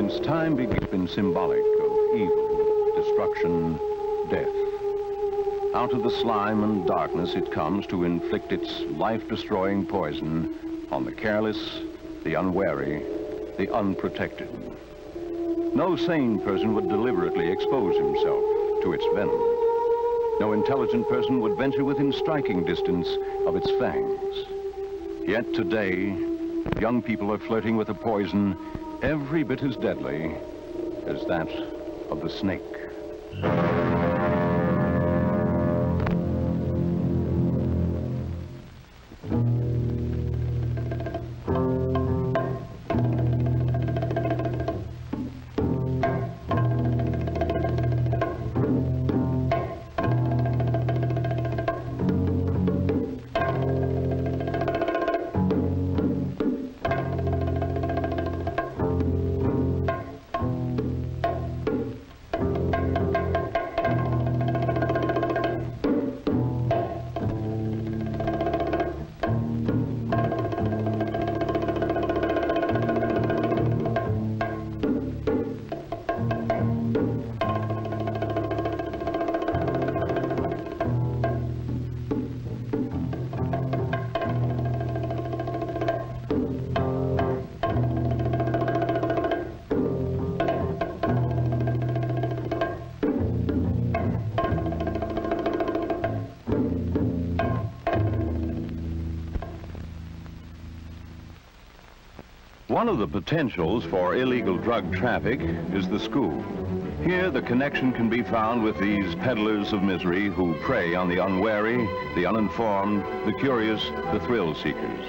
since time began, symbolic of evil, destruction, death. Out of the slime and darkness it comes to inflict its life-destroying poison on the careless, the unwary, the unprotected. No sane person would deliberately expose himself to its venom. No intelligent person would venture within striking distance of its fangs. Yet today, young people are flirting with a poison every bit as deadly as that of the snake. One of the potentials for illegal drug traffic is the school. Here, the connection can be found with these peddlers of misery who prey on the unwary, the uninformed, the curious, the thrill seekers.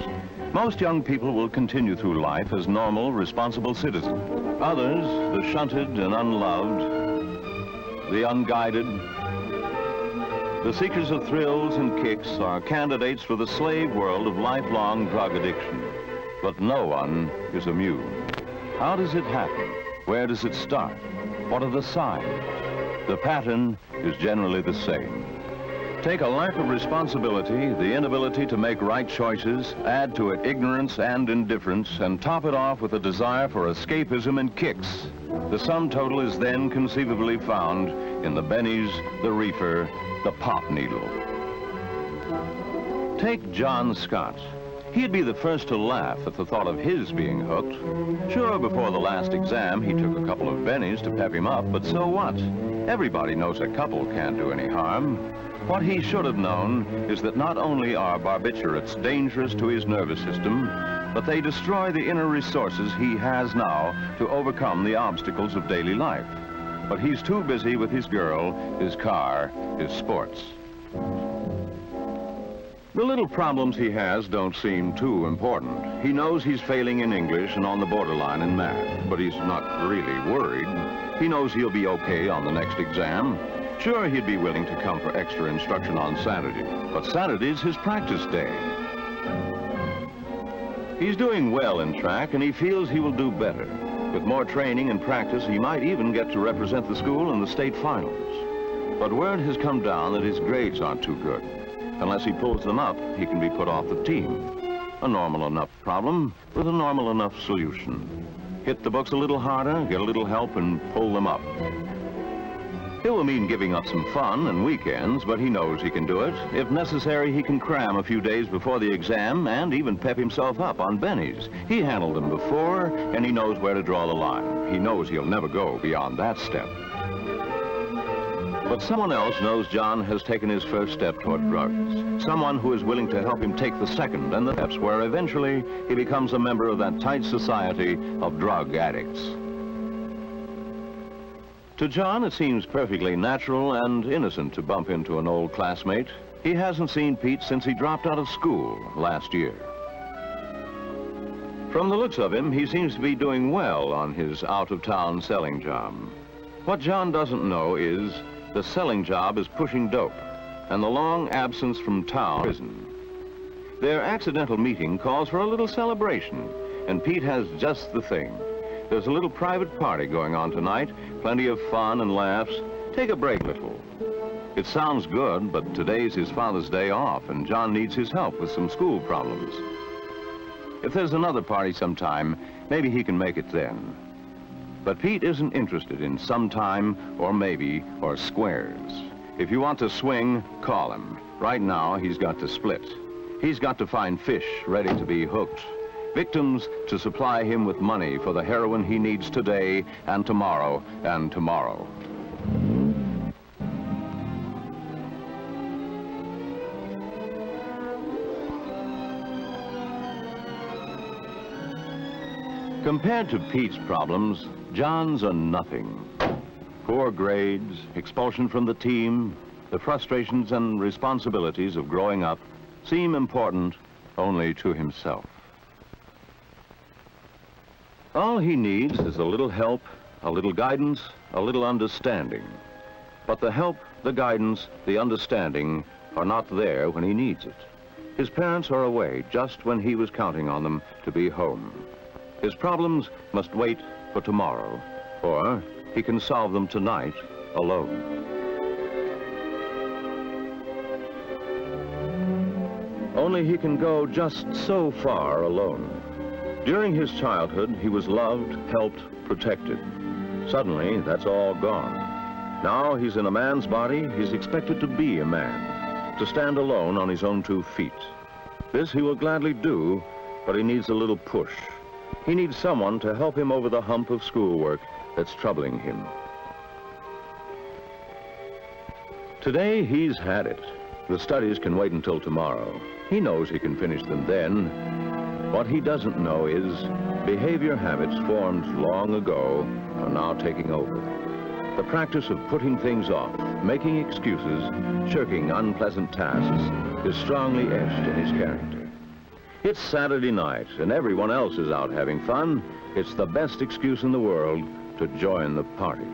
Most young people will continue through life as normal, responsible citizens. Others, the shunted and unloved, the unguided, the seekers of thrills and kicks are candidates for the slave world of lifelong drug addiction. But no one is immune. How does it happen? Where does it start? What are the signs? The pattern is generally the same. Take a lack of responsibility, the inability to make right choices, add to it ignorance and indifference, and top it off with a desire for escapism and kicks. The sum total is then conceivably found in the bennies, the reefer, the pop needle. Take John Scott. He'd be the first to laugh at the thought of his being hooked. Sure, before the last exam, he took a couple of bennies to pep him up, but so what? Everybody knows a couple can't do any harm. What he should have known is that not only are barbiturates dangerous to his nervous system, but they destroy the inner resources he has now to overcome the obstacles of daily life. But he's too busy with his girl, his car, his sports. The little problems he has don't seem too important. He knows he's failing in English and on the borderline in math, but he's not really worried. He knows he'll be okay on the next exam. Sure, he'd be willing to come for extra instruction on Saturday, but Saturday's his practice day. He's doing well in track, and he feels he will do better. With more training and practice, he might even get to represent the school in the state finals. But word has come down that his grades aren't too good. Unless he pulls them up, he can be put off the team. A normal enough problem with a normal enough solution. Hit the books a little harder, get a little help, and pull them up. It will mean giving up some fun and weekends, but he knows he can do it. If necessary, he can cram a few days before the exam and even pep himself up on bennies. He handled them before, and he knows where to draw the line. He knows he'll never go beyond that step. But someone else knows John has taken his first step toward drugs. Someone who is willing to help him take the second and the steps where eventually he becomes a member of that tight society of drug addicts. To John, it seems perfectly natural and innocent to bump into an old classmate. He hasn't seen Pete since he dropped out of school last year. From the looks of him, he seems to be doing well on his out-of-town selling job. What John doesn't know is the selling job is pushing dope, and the long absence from town prison. Their accidental meeting calls for a little celebration, and Pete has just the thing. There's a little private party going on tonight, plenty of fun and laughs. Take a break a little. It sounds good, but today's his father's day off, and John needs his help with some school problems. If there's another party sometime, maybe he can make it then. But Pete isn't interested in sometime or maybe or squares. If you want to swing, call him. Right now, he's got to split. He's got to find fish ready to be hooked. Victims to supply him with money for the heroin he needs today and tomorrow and tomorrow. Compared to Pete's problems, John's are nothing. Poor grades, expulsion from the team, the frustrations and responsibilities of growing up seem important only to himself. All he needs is a little help, a little guidance, a little understanding. But the help, the guidance, the understanding are not there when he needs it. His parents are away just when he was counting on them to be home. His problems must wait for tomorrow, or he can solve them tonight alone. Only he can go just so far alone. During his childhood, he was loved, helped, protected. Suddenly, that's all gone. Now he's in a man's body, he's expected to be a man, to stand alone on his own 2 feet. This he will gladly do, but he needs a little push. He needs someone to help him over the hump of schoolwork that's troubling him. Today, he's had it. The studies can wait until tomorrow. He knows he can finish them then. What he doesn't know is behavior habits formed long ago are now taking over. The practice of putting things off, making excuses, shirking unpleasant tasks is strongly etched in his character. It's Saturday night, and everyone else is out having fun. It's the best excuse in the world to join the party.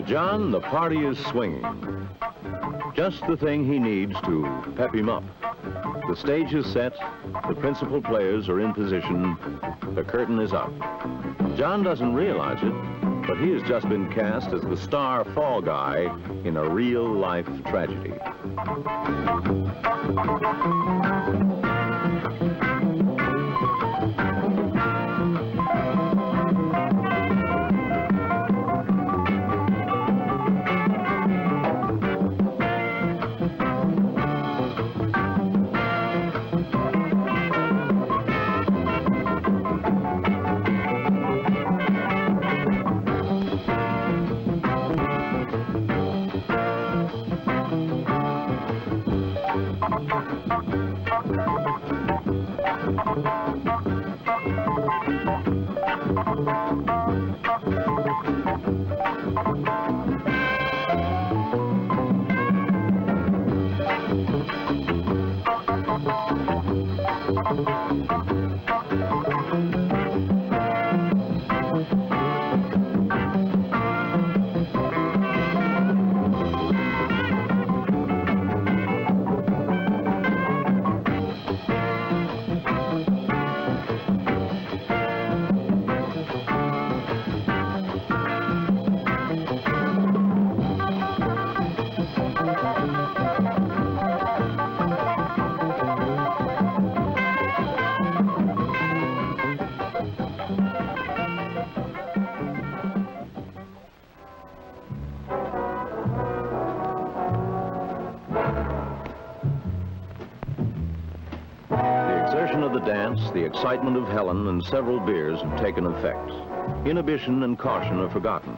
John, the party is swinging. Just the thing he needs to pep him up. The stage is set, the principal players are in position, the curtain is up. John doesn't realize it, but he has just been cast as the star fall guy in a real-life tragedy. The dance, the excitement of Helen and several beers have taken effect. Inhibition and caution are forgotten.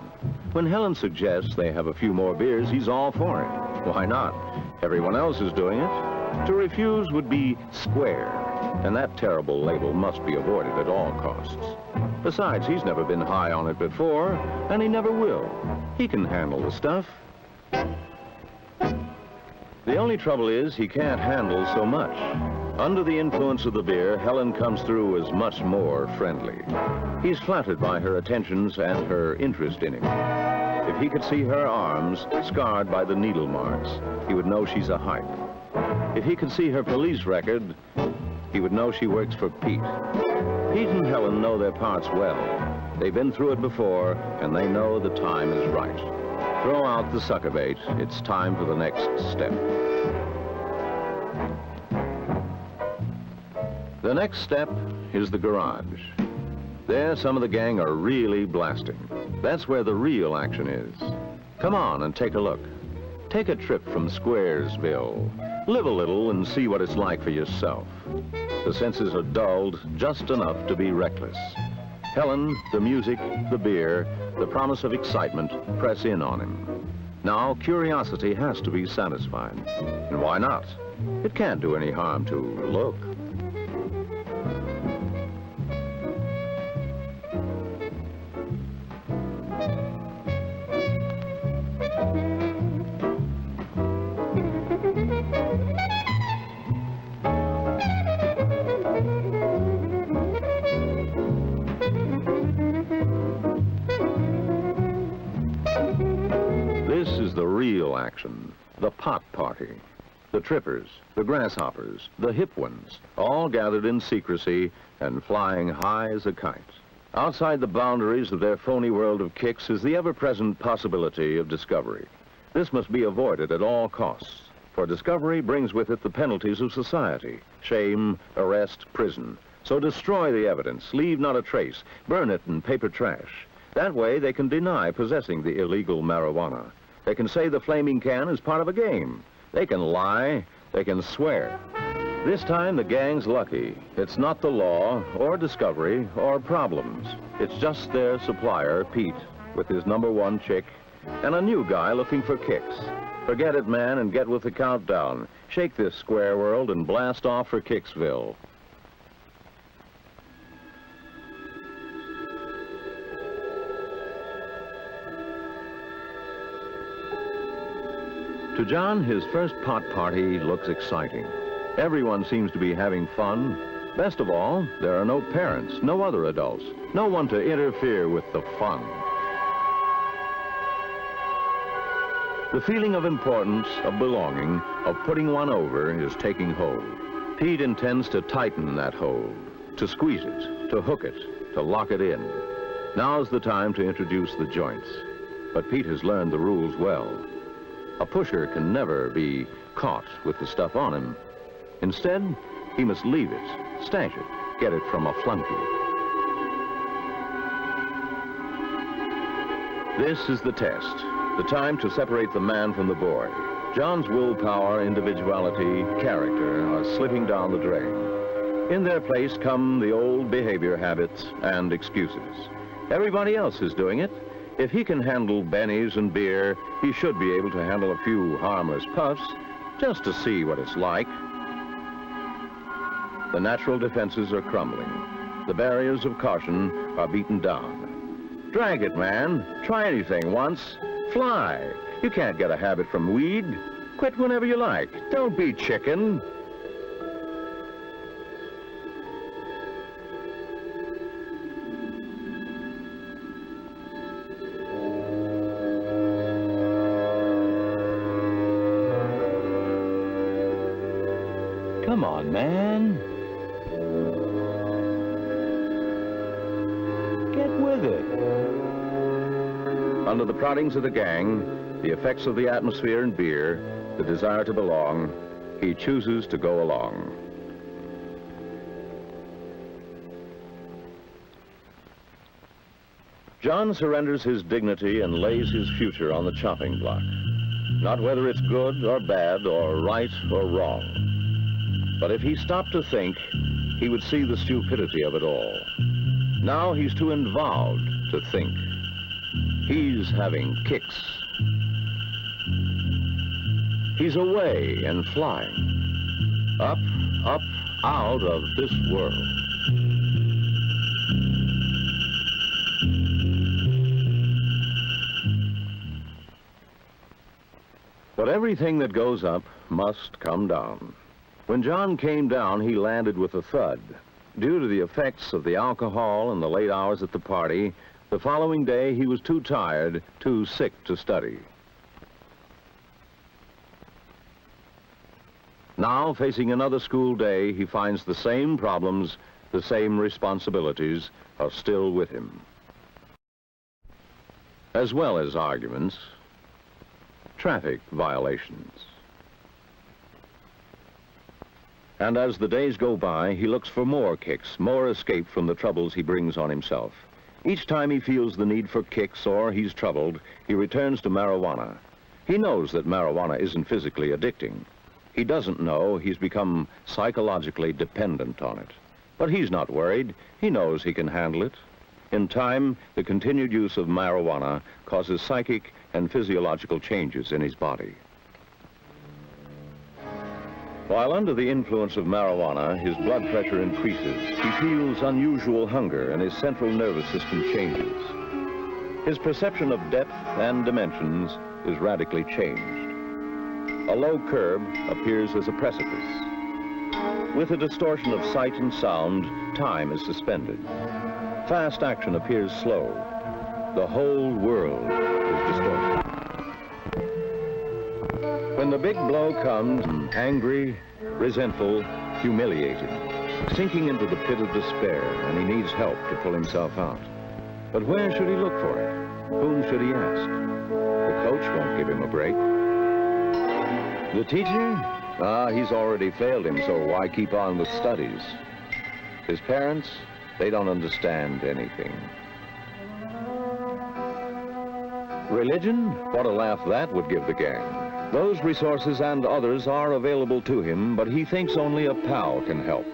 When Helen suggests they have a few more beers, he's all for it. Why not? Everyone else is doing it. To refuse would be square. And that terrible label must be avoided at all costs. Besides, he's never been high on it before, and he never will. He can handle the stuff. The only trouble is he can't handle so much. Under the influence of the beer, Helen comes through as much more friendly. He's flattered by her attentions and her interest in him. If he could see her arms scarred by the needle marks, he would know she's a hype. If he could see her police record, he would know she works for Pete. Pete and Helen know their parts well. They've been through it before, and they know the time is right. Throw out the sucker bait. It's time for the next step. The next step is the garage. There, some of the gang are really blasting. That's where the real action is. Come on and take a look. Take a trip from Squaresville. Live a little and see what it's like for yourself. The senses are dulled just enough to be reckless. Helen, the music, the beer, the promise of excitement press in on him. Now, curiosity has to be satisfied. And why not? It can't do any harm to look. This is the real action, the pot party. The trippers, the grasshoppers, the hip ones, all gathered in secrecy and flying high as a kite. Outside the boundaries of their phony world of kicks is the ever-present possibility of discovery. This must be avoided at all costs, for discovery brings with it the penalties of society: shame, arrest, prison. So destroy the evidence, leave not a trace, burn it in paper trash. That way they can deny possessing the illegal marijuana. They can say the flaming can is part of a game. They can lie, they can swear. This time the gang's lucky. It's not the law, or discovery, or problems. It's just their supplier, Pete, with his #1 chick, and a new guy looking for kicks. Forget it, man, and get with the countdown. Shake this square world and blast off for Kicksville. To John, his first pot party looks exciting. Everyone seems to be having fun. Best of all, there are no parents, no other adults, no one to interfere with the fun. The feeling of importance, of belonging, of putting one over is taking hold. Pete intends to tighten that hold, to squeeze it, to hook it, to lock it in. Now's the time to introduce the joints. But Pete has learned the rules well. A pusher can never be caught with the stuff on him. Instead, he must leave it, stash it, get it from a flunky. This is the test, the time to separate the man from the boy. John's willpower, individuality, character are slipping down the drain. In their place come the old behavior habits and excuses. Everybody else is doing it. If he can handle bennies and beer, he should be able to handle a few harmless puffs, just to see what it's like. The natural defenses are crumbling. The barriers of caution are beaten down. Drag it, man. Try anything once. Fly. You can't get a habit from weed. Quit whenever you like. Don't be chicken. Come on, man. Get with it. Under the proddings of the gang, the effects of the atmosphere and beer, the desire to belong, he chooses to go along. John surrenders his dignity and lays his future on the chopping block. Not whether it's good or bad or right or wrong. But if he stopped to think, he would see the stupidity of it all. Now he's too involved to think. He's having kicks. He's away and flying. Up, up, out of this world. But everything that goes up must come down. When John came down, he landed with a thud. Due to the effects of the alcohol and the late hours at the party, the following day he was too tired, too sick to study. Now, facing another school day, he finds the same problems, the same responsibilities are still with him. As well as arguments, traffic violations. And as the days go by, he looks for more kicks, more escape from the troubles he brings on himself. Each time he feels the need for kicks or he's troubled, he returns to marijuana. He knows that marijuana isn't physically addicting. He doesn't know he's become psychologically dependent on it. But he's not worried. He knows he can handle it. In time, the continued use of marijuana causes psychic and physiological changes in his body. While under the influence of marijuana, his blood pressure increases. He feels unusual hunger and his central nervous system changes. His perception of depth and dimensions is radically changed. A low curb appears as a precipice. With a distortion of sight and sound, time is suspended. Fast action appears slow. The whole world is distorted. When the big blow comes, angry, resentful, humiliated, sinking into the pit of despair, and he needs help to pull himself out. But where should he look for it? Whom should he ask? The coach won't give him a break. The teacher? He's already failed him, so why keep on with studies? His parents? They don't understand anything. Religion? What a laugh that would give the gang. Those resources and others are available to him, but he thinks only a pal can help.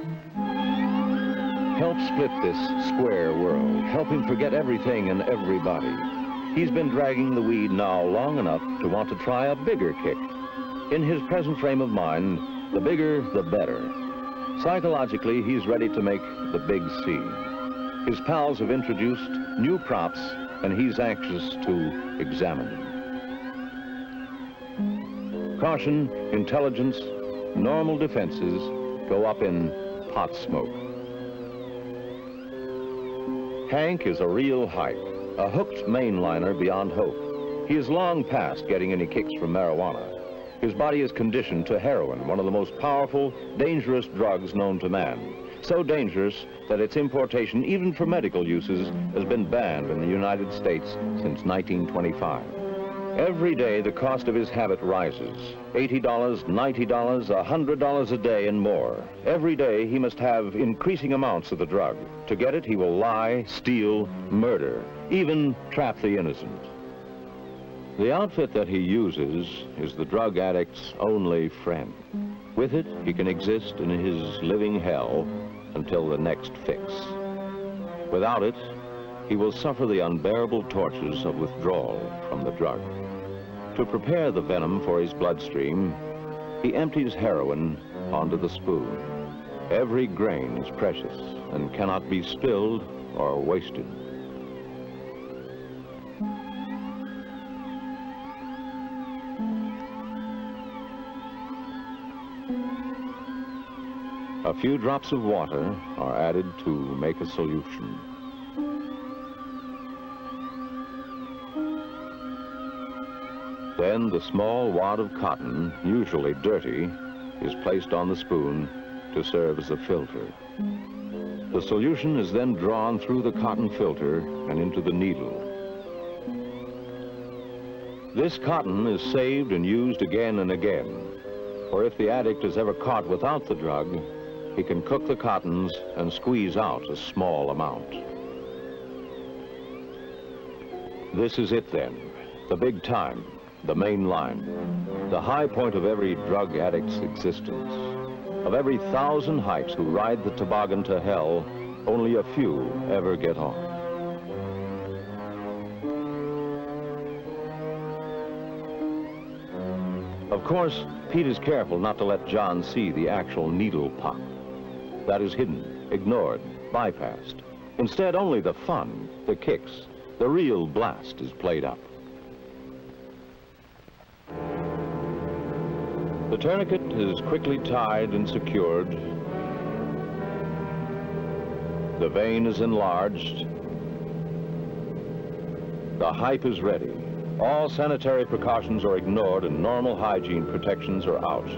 Help split this square world. Help him forget everything and everybody. He's been dragging the weed now long enough to want to try a bigger kick. In his present frame of mind, the bigger, the better. Psychologically, he's ready to make the big C. His pals have introduced new props, and he's anxious to examine them. Caution, intelligence, normal defenses go up in pot smoke. Hank is a real hype, a hooked mainliner beyond hope. He is long past getting any kicks from marijuana. His body is conditioned to heroin, one of the most powerful, dangerous drugs known to man. So dangerous that its importation, even for medical uses, has been banned in the United States since 1925. Every day, the cost of his habit rises. $80, $90, $100 a day and more. Every day, he must have increasing amounts of the drug. To get it, he will lie, steal, murder, even trap the innocent. The outfit that he uses is the drug addict's only friend. With it, he can exist in his living hell until the next fix. Without it, he will suffer the unbearable tortures of withdrawal from the drug. To prepare the venom for his bloodstream, he empties heroin onto the spoon. Every grain is precious and cannot be spilled or wasted. A few drops of water are added to make a solution. Then the small wad of cotton, usually dirty, is placed on the spoon to serve as a filter. The solution is then drawn through the cotton filter and into the needle. This cotton is saved and used again and again, for if the addict is ever caught without the drug, he can cook the cottons and squeeze out a small amount. This is it then, the big time, the main line, the high point of every drug addict's existence. Of every 1,000 hikes who ride the toboggan to hell, only a few ever get on. Of course, Pete is careful not to let John see the actual needle pop. that is hidden, ignored, bypassed. Instead, only the fun, the kicks, the real blast is played up. The tourniquet is quickly tied and secured. The vein is enlarged. The hype is ready. All sanitary precautions are ignored and normal hygiene protections are out.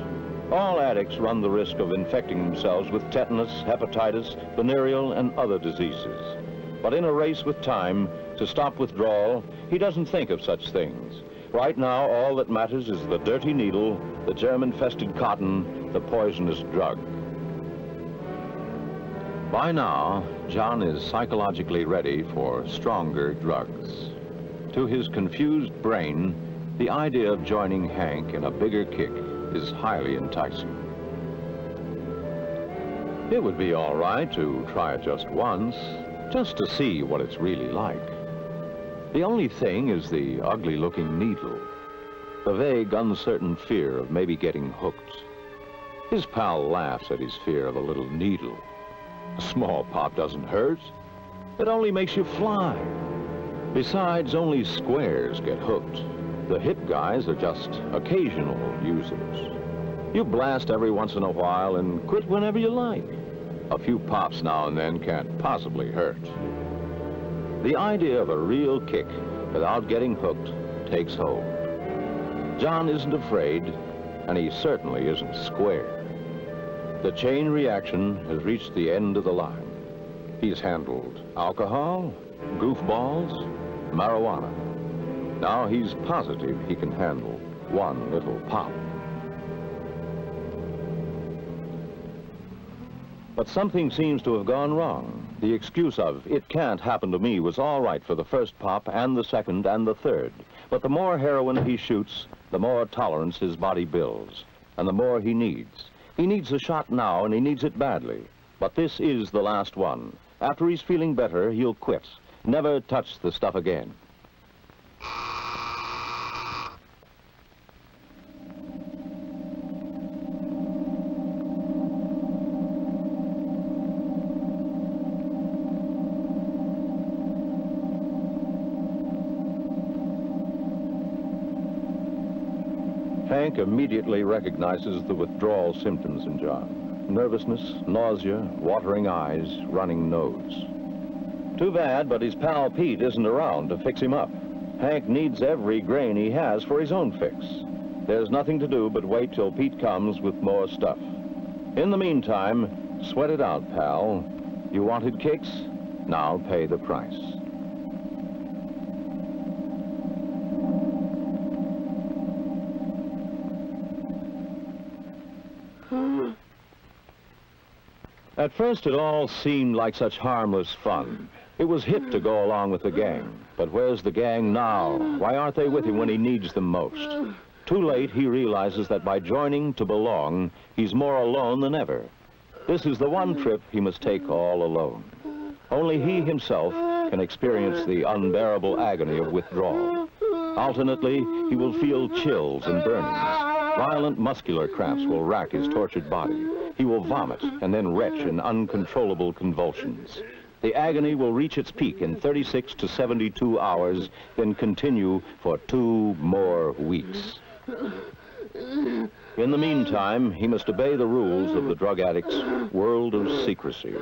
All addicts run the risk of infecting themselves with tetanus, hepatitis, venereal, and other diseases. But in a race with time to stop withdrawal, he doesn't think of such things. Right now, all that matters is the dirty needle, the germ-infested cotton, the poisonous drug. By now, John is psychologically ready for stronger drugs. To his confused brain, the idea of joining Hank in a bigger kick is highly enticing. It would be all right to try it just once, just to see what it's really like. The only thing is the ugly-looking needle, the vague, uncertain fear of maybe getting hooked. His pal laughs at his fear of a little needle. A small pop doesn't hurt. It only makes you fly. Besides, only squares get hooked. The hip guys are just occasional users. You blast every once in a while and quit whenever you like. A few pops now and then can't possibly hurt. The idea of a real kick without getting hooked takes hold. John isn't afraid, and he certainly isn't square. The chain reaction has reached the end of the line. He's handled alcohol, goofballs, marijuana. Now he's positive he can handle one little pop. But something seems to have gone wrong. The excuse of, "it can't happen to me," was all right for the first pop and the second and the third. But the more heroin he shoots, the more tolerance his body builds, and the more he needs. He needs a shot now, and he needs it badly. But this is the last one. After he's feeling better, he'll quit. Never touch the stuff again. Hank immediately recognizes the withdrawal symptoms in John. Nervousness, nausea, watering eyes, running nose. Too bad, but his pal Pete isn't around to fix him up. Hank needs every grain he has for his own fix. There's nothing to do but wait till Pete comes with more stuff. In the meantime, sweat it out, pal. You wanted kicks? Now pay the price. At first, it all seemed like such harmless fun. It was hip to go along with the gang. But where's the gang now? Why aren't they with him when he needs them most? Too late, he realizes that by joining to belong, he's more alone than ever. This is the one trip he must take all alone. Only he himself can experience the unbearable agony of withdrawal. Alternately, he will feel chills and burnings. Violent muscular cramps will rack his tortured body. He will vomit and then retch in uncontrollable convulsions. The agony will reach its peak in 36 to 72 hours, then continue for 2 more weeks. In the meantime, he must obey the rules of the drug addict's world of secrecy.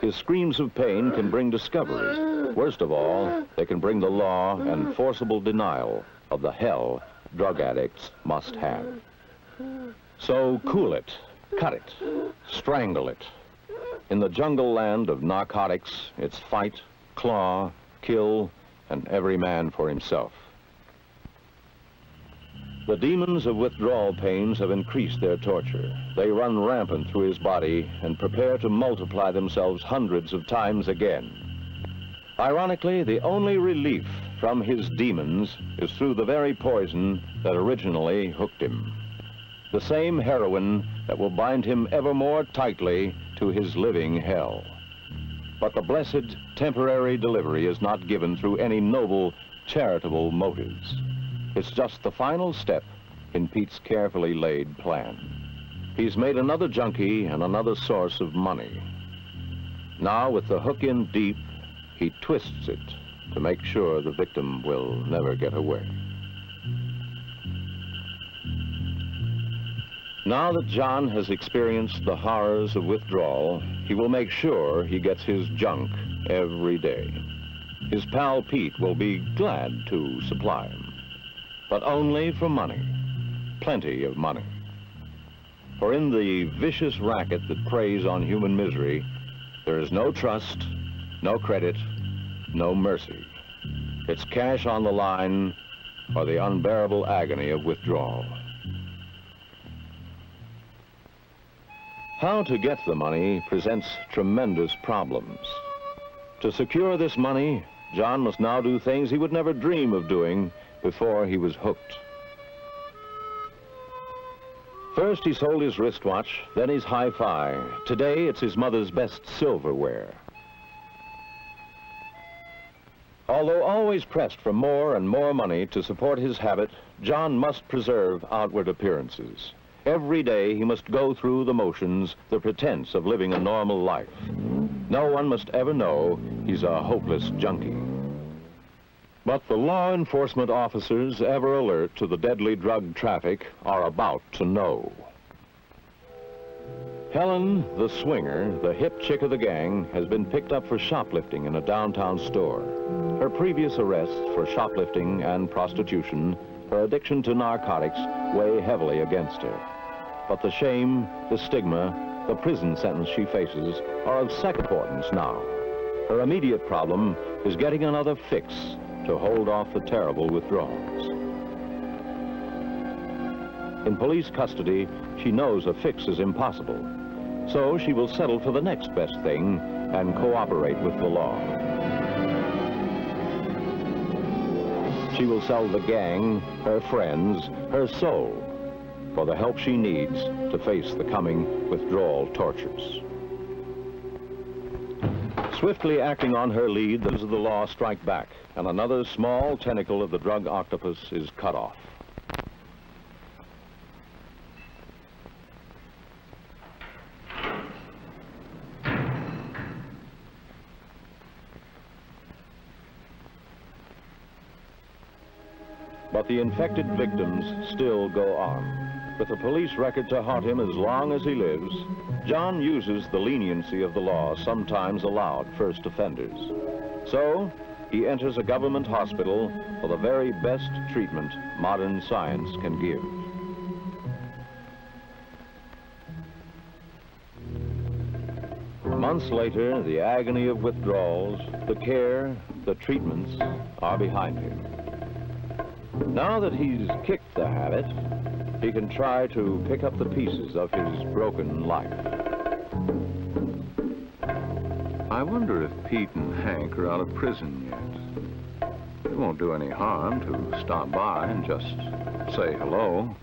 His screams of pain can bring discovery. Worst of all, they can bring the law and forcible denial of the hell drug addicts must have. So cool it. Cut it, strangle it. In the jungle land of narcotics, it's fight, claw, kill, and every man for himself. The demons of withdrawal pains have increased their torture. They run rampant through his body and prepare to multiply themselves hundreds of times again. Ironically, the only relief from his demons is through the very poison that originally hooked him. The same heroin that will bind him ever more tightly to his living hell. But the blessed temporary delivery is not given through any noble, charitable motives. It's just the final step in Pete's carefully laid plan. He's made another junkie and another source of money. Now, with the hook in deep, he twists it to make sure the victim will never get away. Now that John has experienced the horrors of withdrawal, he will make sure he gets his junk every day. His pal Pete will be glad to supply him, but only for money, plenty of money. For in the vicious racket that preys on human misery, there is no trust, no credit, no mercy. It's cash on the line or the unbearable agony of withdrawal. How to get the money presents tremendous problems. To secure this money, John must now do things he would never dream of doing before he was hooked. First, he sold his wristwatch, then his hi-fi. Today, it's his mother's best silverware. Although always pressed for more and more money to support his habit, John must preserve outward appearances. Every day, he must go through the motions, the pretense of living a normal life. No one must ever know he's a hopeless junkie. But the law enforcement officers, ever alert to the deadly drug traffic, are about to know. Helen, the swinger, the hip chick of the gang, has been picked up for shoplifting in a downtown store. Her previous arrests for shoplifting and prostitution, her addiction to narcotics, weigh heavily against her. But the shame, the stigma, the prison sentence she faces are of second importance now. Her immediate problem is getting another fix to hold off the terrible withdrawals. In police custody, she knows a fix is impossible, so she will settle for the next best thing and cooperate with the law. She will sell the gang, her friends, her soul for the help she needs to face the coming withdrawal tortures. Swiftly acting on her lead, those of the law strike back, and another small tentacle of the drug octopus is cut off. But the infected victims still go on. With a police record to haunt him as long as he lives, John uses the leniency of the law sometimes allowed first offenders. So, he enters a government hospital for the very best treatment modern science can give. Months later, the agony of withdrawals, the care, the treatments are behind him. Now that he's kicked the habit, he can try to pick up the pieces of his broken life. I wonder if Pete and Hank are out of prison yet. It won't do any harm to stop by and just say hello.